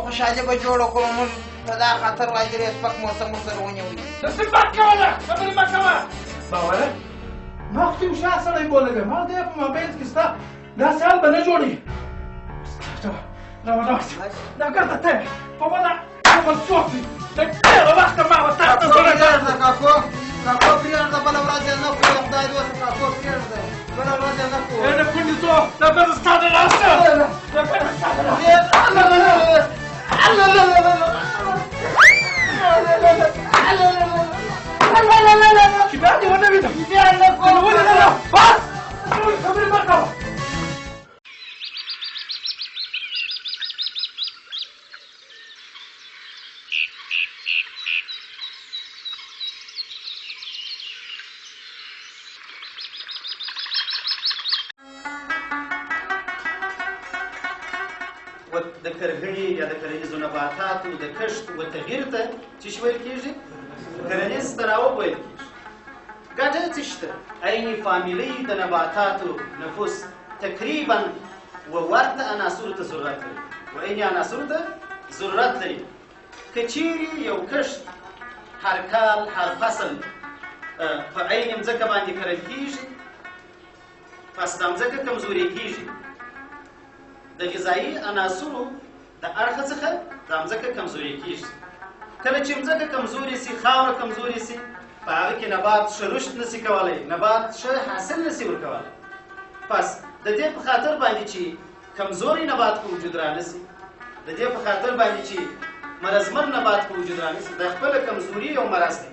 خوشحالي به جوړه کړو موږ په دا خاطر وایي ډېر سپک موسم ورسره ونیوی داسې مه کوله خبرې مه کوه باوره ما خو تیم شاه سړی بولوې ما دی په موبایل کې ستا داسې حال به نه جوړي دا ګرده ته په وده عمل څوک وي د ډېره وخته ما ورته پرېږده کاکو کاکو پرېږده بله ورځ یې نه کړو خدای دې وکړي کاکو پرېږده بله ورځ یې نه کړو د کونډې څو دا بېرته ستا د لاسه دا بېرته ستا د لاسه چې بیا دې ونه وینم بیا نه کوم ولې نه بس خبرې مه کوه د کرهڼې یا د کرنیزو نباتاتو د کښت و تغییر ته څه شی ویل کېږي؟ کرنیز تناوب ویل کېږي. ګټه څه شته؟ عین فامیلۍ د نباتاتو نفوس تقریبا ورته عناصرو ته ضرورت لري و عیني عناصرو ته ضرورت لري. که چیرې یو کښت هر کال هر فصل په عین مځکه باندې کرل کېږي پس دا مځکه کمزورې کېږي. د غذایي عناصرو د اړخه څخه دا مځکه کمزورې کېږي. کله چې مځکه کمزورې سي خاوره کمزورې سي په هغه کې نبات ښه رشد نسي کولی نبات ښه حاصل نسي ورکولی. پس د دې په خاطر باندې چې کمزوري نبات په وجود رانسي د دې په خاطر باندې چې مرضمن نبات په وجود رانسي د خپله کمزوري یو مرض دی.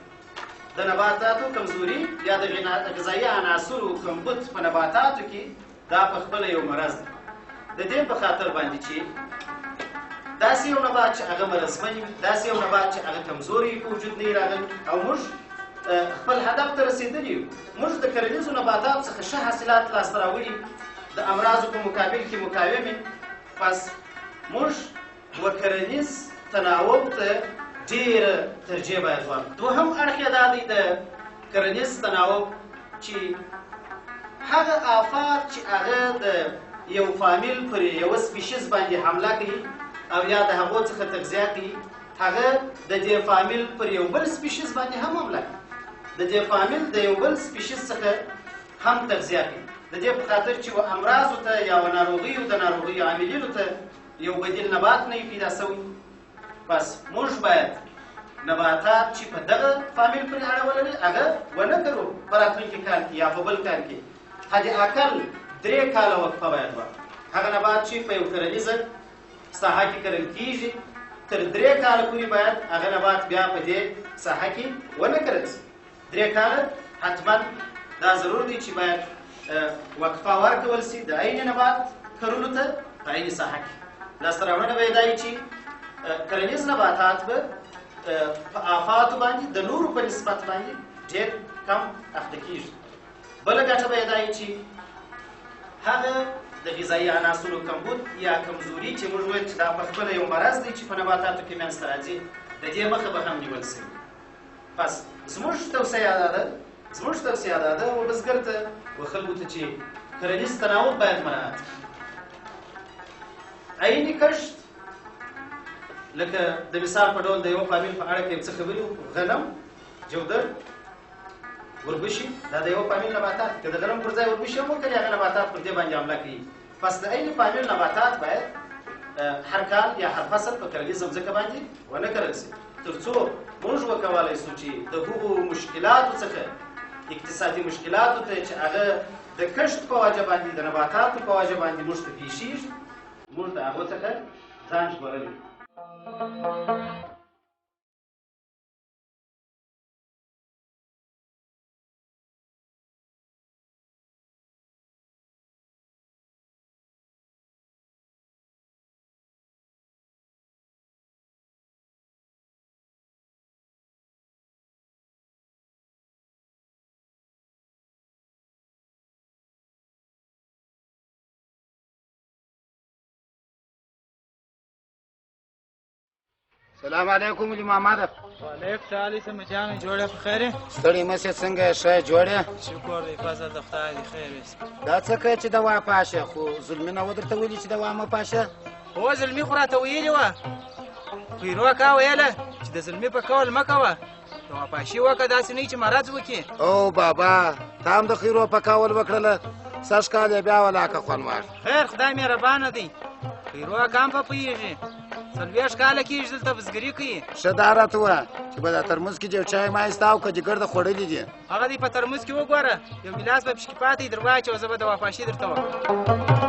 د نباتاتو کمزوري یا د غذایي عناصرو کمبود په نباتاتو کې دا په خپله یو مرض دی. د دې په خاطر باندې چې داسې یو نبات چې هغه مرضمن وي داسې یو نبات چې هغه کمزوري په وجود نه وي راغلی او موږ خپل هدف ته رسېدلي یو. موږ د کرنیزو نباتاتو څخه ښه حاصلات لاسته راوړي د امراضو په مقابل کې مقاوم وي. پس موږ و کرنیز تناوب ته ډېره ترجیح باید ورکړو. دوهم اړخ یې دا دی د کرنیز تناوب چې هغه آفات چې هغه د یو فامیل پر یوه سپیشیز باندې حمله کوي او یا د هغو څخه تغذیه کوي هغه د دې فامیل پر یو بل سپیشیز باندې هم حمله کوي. د دې فامیل د یو بل سپیشیز څخه هم تغذیه کوي. د دې په خاطر چې و امراضو ته یا و ناروغیو د ناروغیو عاملینو ته یو بدیل نبات نه وي پیدا سوی. پس موږ باید نباتات چې په دغه فامیل پورې اړه ولري هغه ونه کرو په راتلونکي کال کې یا په بل کال کې حد اقل 3 کاله وقفه باید ورکړو. هغه نبات چې په یو کرنیزه ساحه کې کرل کېږي تر 3 کاله پورې باید هغه نبات بیا په دې ساحه کې ونه کرل شي. 3 کاله حتما دا ضرور دی چې باید وقفه ورکول شي د عین نبات کرلو ته په عین ساحه کې. لاسته راوړنه به یې دا وي چې کرنیز نباتات به په آفاتو باندې د نورو په نسبت باندې ډېر کم اخته کېږي. بله ګټه به یې دا وي چې هغه د غذایي عناصرو کمبود یا کمزوري چې موږ ویل چې دا په خپله یو مرض دی چې په نباتاتو کې منځته راځي د دې مخه به هم نیول شوي. پس زموږ توصیه دا ده بزګر ته و خلکو ته چې کرنیز تناوب باید مراعات کړي. عیني کښت لکه د مثال په ډول د یو فامیل په اړه کې څه خبرې وکړو غنم جودر وربشي دا د یو فامیل نباتات که د غنم پر ځای وربشي هم وکړي هغه نباتات پر دې باندې حمله کوي. پس د عین فامیل نباتات باید هر کال یا هر فصل په کرنیزه ځمکه باندې ونه کرل شي تر څو موږ وکولی شو چې د هغو مشکلاتو څخه اقتصادي مشکلاتو ته چې هغه د کښت په وجه باندې د نباتاتو په وجه باندې موږ ته پیښیږي موږ د هغو څخه ځان ژغورلی. سلام علیکم ولي محمد. وعلیکم سلام سمه جان جوړه په خیره ستړي مشه څنګه ښه جوړه شکر دی فضل د خدای دی خیر وي دا څه کوي چې دوا پاشه خو ظلمونه ودرته ویلي چې دوا ما پاشه هو ظلمي خو راته ویلي وه خیرو اکا ویله چې د ظلمي په کول مه کوه دوا پاشي وکړه داسې نه چې مرض وکړي او بابا تا هم د خیرو پکول وکړله سږ کال یې بیا ولاکه خوند واخ خیر خدای مهربانه دی خیرو اکا هم په پوهېږي 40 کاله کېږي دلته بزګري کوي ښه دا راته ووایه چې به دا ترموز کې جو چای ما ایسته او که جګر د خوړلي دي هغه دی په ترموز کې وګوره یو ګیلاس به پشکې پاتې در واچوه زه به دوا پاشي درته وکړم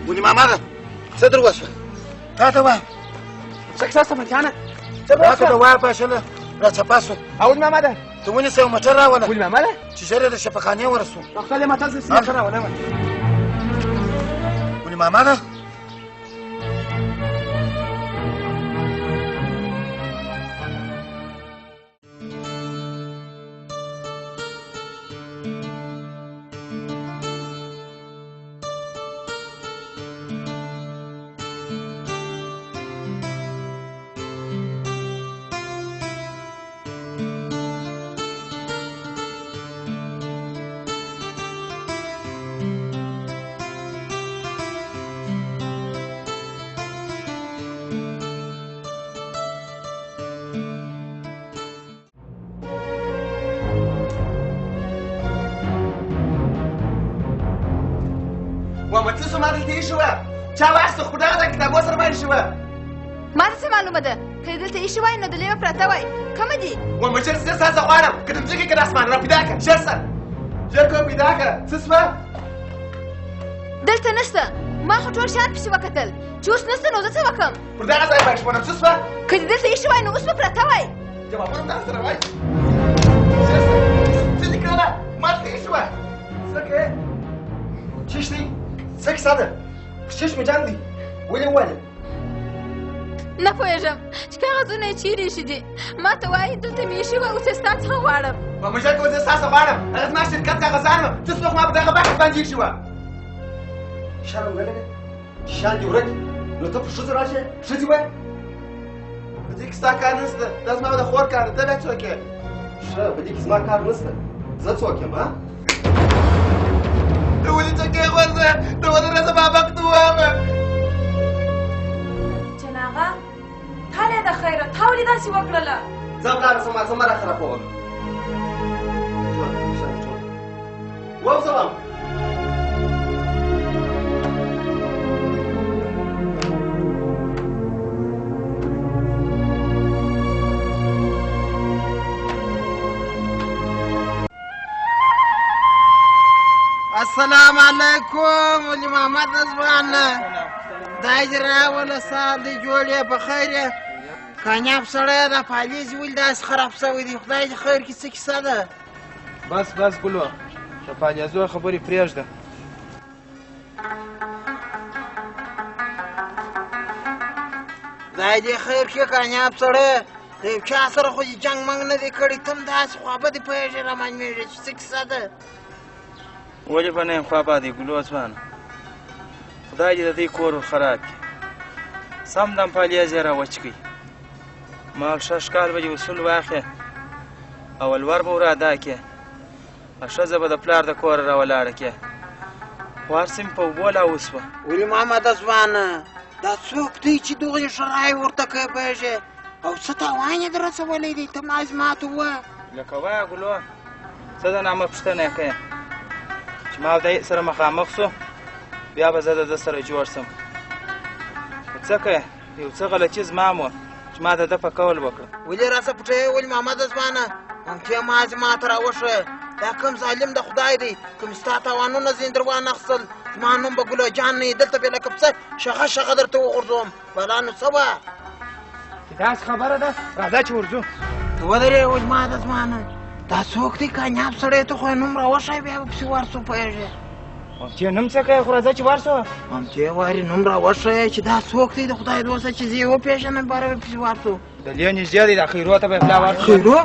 ولي محمد څه در وسوه تا ته وایم څه کیسه سمه جانه تا ته دوا پاشله راڅپه سو او ولي محمده ته ونیسه یو موټر راوله ولي محمده چې ژر یې د شفاخانې ورسو وختل ما تاسو سره سره ولا ولي محمد ومتلسو ما دلته ایښې وه چا واخیسته خو دغه د کتابو سره باندې شوه ما ته څه معلومه ده که یې دلته ایښې وای نو د لیوه پرته وای کومه دي ومچر زه ستا څه غواړم که د مځکې که د اسمان را پیدا کړه ژر سه ژر که پیدا کړه څه شوه دلته نشته ما خو ټول شیان پسې وکتل چې اوس نشته نو زه څه وکړم پر دغه ځای باندې شپونم څه شوه که دې دلته ایښې وای نو اوس به پرته وای جوابونه هم سره وایي ژر سه څه دې کړله ما دلته ایښې وه څه کوې چیش دی څه کیسه ده چشم جان دی ولې وویلې نه پوهېږم چې کاغذونه یې چیرې ایښي دي ما ته وایي دلته مې ایښي وه اوس یې ستا څخه غواړم ومچر که زه ستا څه غواړم هغه زما شرکت کاغذان وه څه څوک ما په دغه بکس باندې ایښې وه شرم ولګه چې شیان دې ورک نو ته په ښځو راشې ښځې وایې په دې کې ستا کار نشته دا زما د خور کار دی ته بیا څوک یې ښه په دې کې زما کار نشته زه څوک یم ها ته ولې څوکۍ غورځه ته ودرې زما بخت ووهمه جناغه تا لی د خیره تا ولې داسې وکړله ځه ولاړه سمه زه مه را خرابوه ووځوم السلام علیکم ولي محمد رضوان خدای دې راوله سال دې جوړې په خیر یې کامیاب سړی د پالیز ولې داسې خراب شوی دی خدای دې خیر کړي څه کیسه ده بس بس ګلو د پالیازو خبرې پرېږده خدای دې خیر کړي کامیاب سړی د یو چا سره خو دې جنګ منګ نه دی کړی ته هم داسې خوابه دې پوهېږې رامعلومېږي چې څه کیسه ده ولې به نه یم خوابادی ګلو ځوانه خدای دې د دې کور خراب کړي سم دم پالیز یې راوچ کړي مال 6 کال به دې اصول واخلې او الور به ور ادا کړې ښځه به د پلار د کوره راولاړه کړې خو هر څه مې په اوبو لا وسوه ولي محمد ځوانه دا څوک دی چې دغه شرای ورته کوي پوهېږې او څه تاوان یې در رسولی دی ته ما زما ته ووایه لکه وایه ګلو څه د نامه پوښتنه یې کوې چې ما او دی سره مخامخ سو بیا به زه د ده سره جوړ سم خو څه کوې یو څه غلطي زما مو چې ما د ده په قول وکړه ولې راڅه پټوې ولي محمد ځوانه همتې ما زما ته راوښیه دا کوم ظالم د خدای دی کوم ستا تاوانونه ځینې در وانخیستل زما نوم به ګلو جان نه وي دلته بې لکه پسه شغه شغه درته وغورځوم بلا نو څه وه چې داسې خبره ده راځه چې ورځو ته ودرې ولي محمد ځوانه دا څوک دی کامیاب سړی ته خو یې نوم راوښی بیا به پسې ورسو پوهېږې ممتې نوم څه کوې خو راځه چې ورسو ممتې واري نوم راوښی چې دا څوک دی د خدای دوسته چې زه یې وپېژنم باره به پسې ورسو دلې نږدې دی دا خیرو ته به یې پلا ورسو خیرو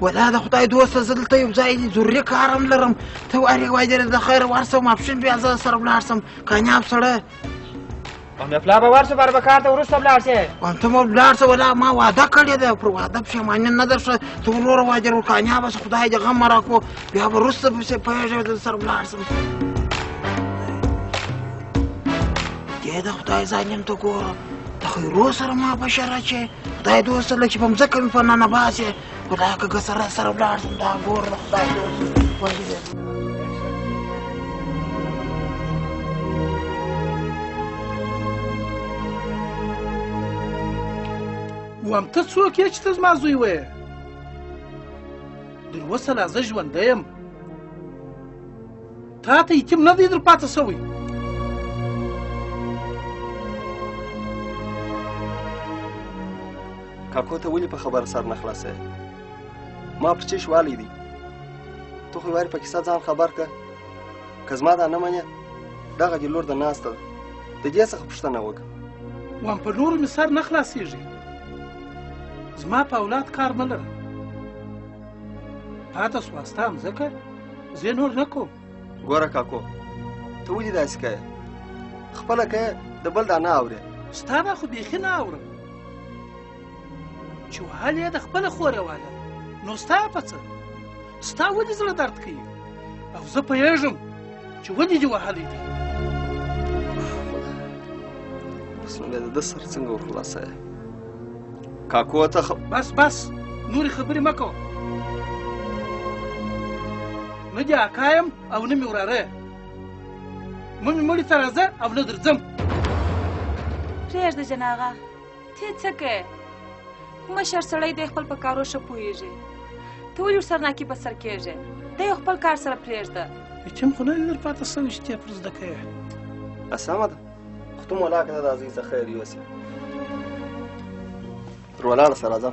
ولا د خدای دوسته زه دلته یو ځای دی ضروري کار هم لرم ته وارې وایي د خیر ورسه ماپښین بیا زه سره ولاړ سم کامیاب سړی او مې پلا به ورسو بار به کار ته وروسته ولاړ شې ته مو ولاړ شه ولا ما واده کړې ده پر واده پښیماني نه درشه ته وروره واجر کامیابه شه خدای دې غم راکړو بیا به وروسته پسې پوهېږې د سره ولاړ سم دې د خدای ظالم ته ګوره د خیرو سره ما بشر اچې خدای دوسته لږ چې په مځکه مې په ننه باسې خدای که سره ولاړ سم دا ګوره د خدای دوسته وایم ته څوک یې چې ته زما زوی وې در اوسه لا زه ژوندی یم تا ته یتیم نه دی در پاته سوی کاکو ته ولې په خبره سر نه خلاصوې ما پر چش والی دی ته خو یې وارې په کیسه ځان خبر که که زما دا نه منې دغه دې لور د ناسته ده د دې څخه پوښتنه وکړه وایم په نورو مې سر نه خلاصېږي زما په اولاد کار نه لرم پاته سوه ستا مځکه زه نور نه کوم ګوره کاکو ته ولې داسې کوې خپله که د بل دا نه اورې ستا دا خو بیخي نه اورم چې وهل یې د خپله خورې واله نو ستا په څه ستا ولې زړه درد کوي او زه پوهېږم چې ولې دې وهلی دی بس نو بیا د ده سر څنګه ورخلاصوې کاکو ته بس نورې خبرې مه کوه نه دې اکا یم او نه مې وراره مه مې مړي ته راځه او نه درځم پرېږده جناغه ته څه کوې مشر سړی دی خپل په کارو ښه پوهېږي ته ولې ورسره ناکي په سر کېږې دی خپل کار سره پرېږده یتیم خو نه دې در پاته سوي چې ته یې پر زده کوې سمه ده خو ته مولا که ته دا زوی څه خیر یوسې در ولاړه سه راځه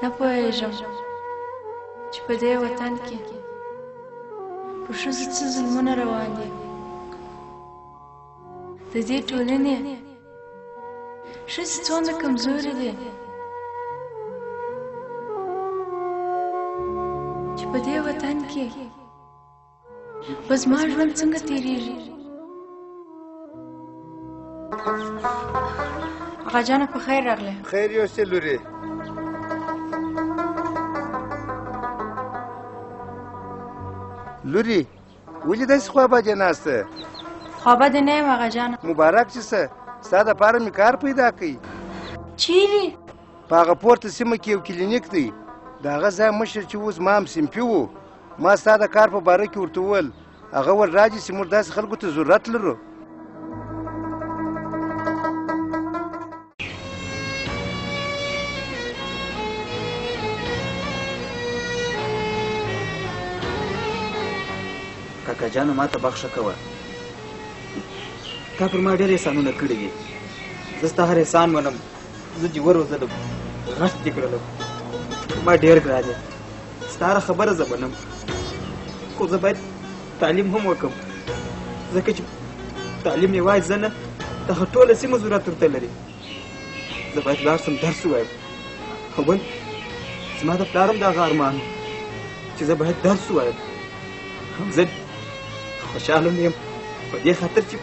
نه پوهېږم چې په دې وطن کې په ښځو څه ظلمونه روان دي د دې ټولنې ښځې څومره کمزورې دي چې په دې وطن کې به زما ژوند څنګه تېرېږي اغا جانه په خیر راغلی خیر یوسې لورې لورې ولې داسې خوابدې ناسته خوابدې نه یم اغا جانه مبارک چې څه ستا دپاره مې کار پیدا کړي چیرې په هغه پورته سیمه کې یو کلینیک دی د هغه ځای مشر چې اوس ما هم سیمپي و ما ستا د کار په باره کې ورته وویل هغه ور راځي چې موږ داسې خلکو ته ضرورت لرو کاکا جانو ما ته بخښه کوه تا پر ما ډېر احسانونه کړي دي زه ستا هر احسان منم زه چې وروزلم غږ دې کړلم ما ډېر ګران دی ستا هره خبره زه منم خو زه باید تعلیم هم وکړم ځکه چې تعلیم یوازې زه نه دغه ټوله سیمه ضرورت ورته لري. زه باید لاړ شم درس ووایم. او بل زما د پلار هم دغه ارمان چې زه باید درس ووایم. زه خوشحاله یم په دې خاطر چې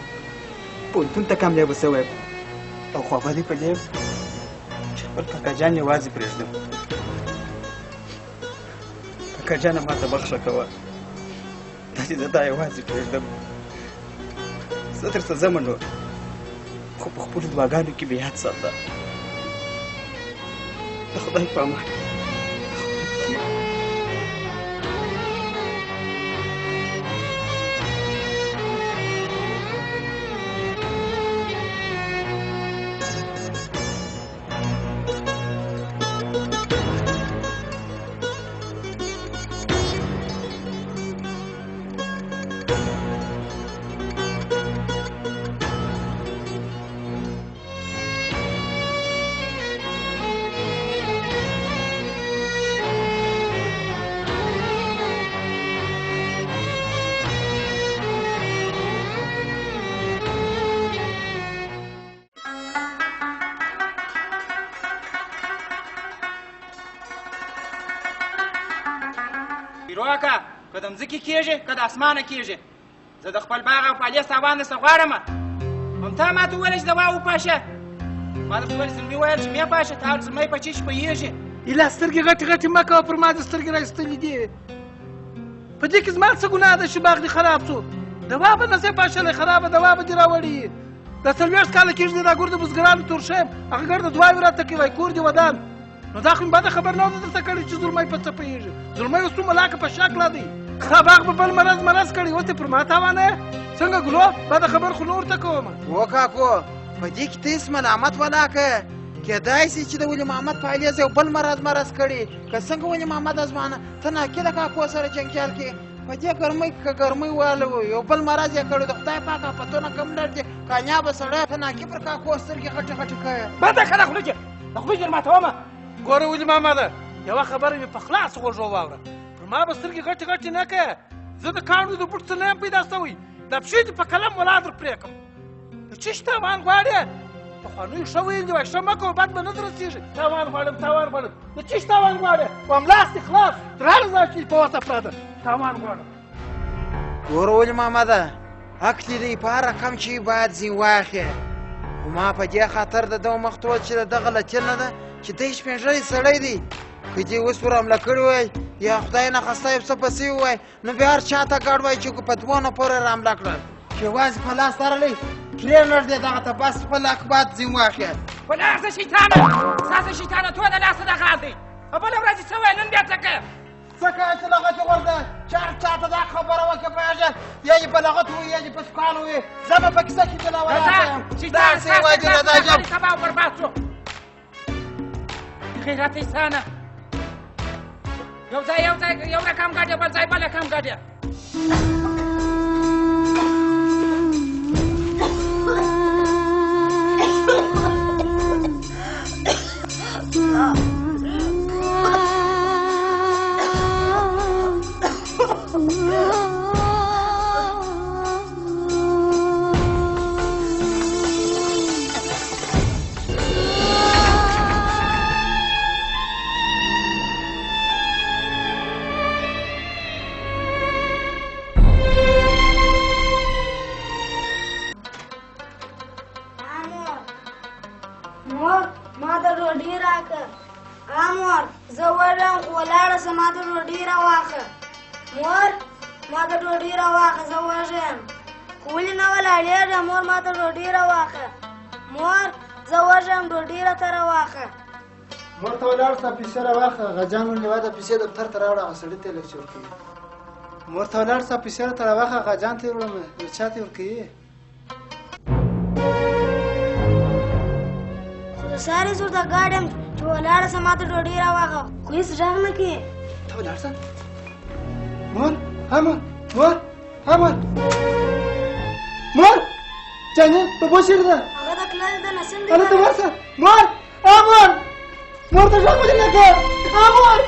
پوهنتون ته کامیابه شوی یم او خوابدې په دې یم چې خپل کاکا جان یوازې پرېږدم. کاکا جانه ماته بخښه کوه دا چې زه دا یوازې پرېږدم. زه درته ځمه نو خو په خپلو دعاګانو کې بې یاد ساته. د خدای په امان. پیروکه که د مځکې کېږي که د اسمانه کېږي زه د خپل باغ او پالې تاوان درڅه غواړم. هم تا ما ته وویل چې دوا وپاشه. ما درته ویل زلمي ویل چې مې پاشه تا ویل زلمی په چی پوهېږي. ایله سترګې غټې غټې مه کوه پر ما دې سترګې رایستلې دي. په دې کې زما څه ګناه ده چې باغ دې خراب شو؟ دوا به نه ځای پاشلی خرابه دوا به دې راوړي. دا 40 کاله کېږي دا ګور د بزګرانو تور شیم هغه ګرده دواوې راته کوي کور دې ودان. نو دا خو مې بده خبر نه وه درته کړې چې زلمی په څه پوهېږي. زلمی اوس څومره لاکه په شکله دی. دا باغ به بل مرض کړي اوس دې پر ما تاوانه یې څنګه ګلو بده خبر خو نه ورته کوم. و کاکو په دې کې ته هېڅ ملامت ولاکه کېدای شي چې د ولي محمد پالیز یو بل مرض کړي که څنګه ولي محمد ازمانه ته ناکله کاکو سره جنګیال کې په دې ګرمۍ که ګرمۍ واله یو بل مرض یې کړی د خدای پاک آفتونه کم لر دي کامیابه سړی ته ناکي پر کاکو سترګې غټې غټې کوې. بده ښه ده خوله چې د خولې ژر ماتومه. ګوره ولي محمده یوه خبره مې په خلاص غوږ واوره. پر ما به سترګې غټې نه کوې. زه د کاڼو د بوټ څه نه یم پیدا شوی. دا پښې دې په قلم ولا در پرې کړم. د چیش تاوان غواړې؟ پخوانیو ښه ویل دي وایي ښه مه کوه بد به نه در رسېږي. تاوان غواړم. د چیش تاوان غواړې؟ وملاس دې خلاص تر هر ځایه چې په وسه پراته تاوان غواړم. ګوره ولي محمده حق دې دی په هر رقم چې باید ځین واخلې. خو ما په دې خاطر د ده مخ ته وویل چې د ده غلطي نه ده چې دی سپین ږیری سړی دی. که دې اوس ور حمله کړې وای یا خدای نخواسته یو څه پسې ووای نو بیا هر چا ته ګډ وای چې په دوو نه پورې را حمله کړل چې یوازې په لاس تړلی ټرېنر دی دغه ته بس خپل اقبات ځین واخلې. په لاسه شیطانه ستاسو شیطانه تو د لاسه دغه حال دی. بله ورځ څه وایې نن بیا څه کوې؟ څه کوې چې لغتې غورځه چا ته دا خبره وکړې پوهېږې یا یې په لغت ووایي یا یې په سکان ووایي زه به په کیسه کې دله ولاړه یم. داسې وایي چې دا جب تباه او برباد شو. خیرات انسانه یو ځای یو رقم ګاډی بل ځای بل رقم ګاډی. مور ته ولاړ ستا پیسې راواخله غجان ونیوه د پیسې دفتر ته راوړه هغه سړي ته یې لیکچر کوي. مور ته ولاړ ستا پیسې راته راواخله غجان ته یې وړم یو چا ته یې ورکوي. خو د سارې زور ته ګاډ یم چې ولاړه سه ما ته ډوډۍ راواخله خو هېڅ غږ نه کوي. ته ولاړ سه مور جانې ببو چېرې ده؟ هغه د کلارې د نسل دی هلته ورشه مور ته غږ ولې نه کوې؟ مور